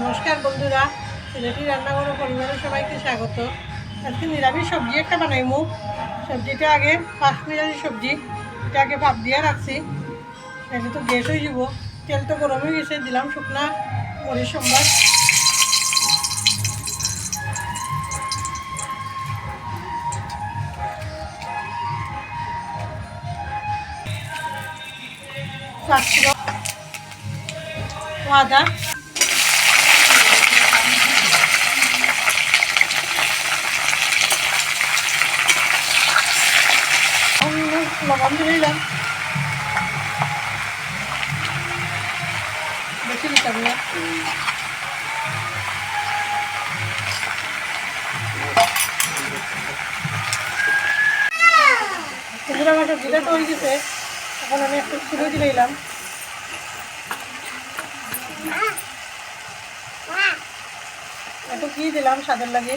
নমস্কার বন্ধুরা, সিলেটি রান্নাঘর পরিবারের সবাইকে স্বাগত। আজকে নিরামিষ সবজি একটা বানাইমু। সবজিটা আগে কাশ্মীরি সবজি, এটা আগে ভাপ দিয়ে রাখছি। এটা তো গ্যাস হয়ে যাব। তেল তো গরম হয়ে গেছে, দিলাম শুকনা মরিচ সম্বার, পাঁচফোড়ন, আদা, লবণ দিয়ে দিলাম, বেশি দিতাম না। বন্ধুরা, আমার সবজিটা তো হয়ে গেছে। এখন আমি একটু ছিঁড়ে দিলাম। একটু কি দিলাম স্বাদের লাগে।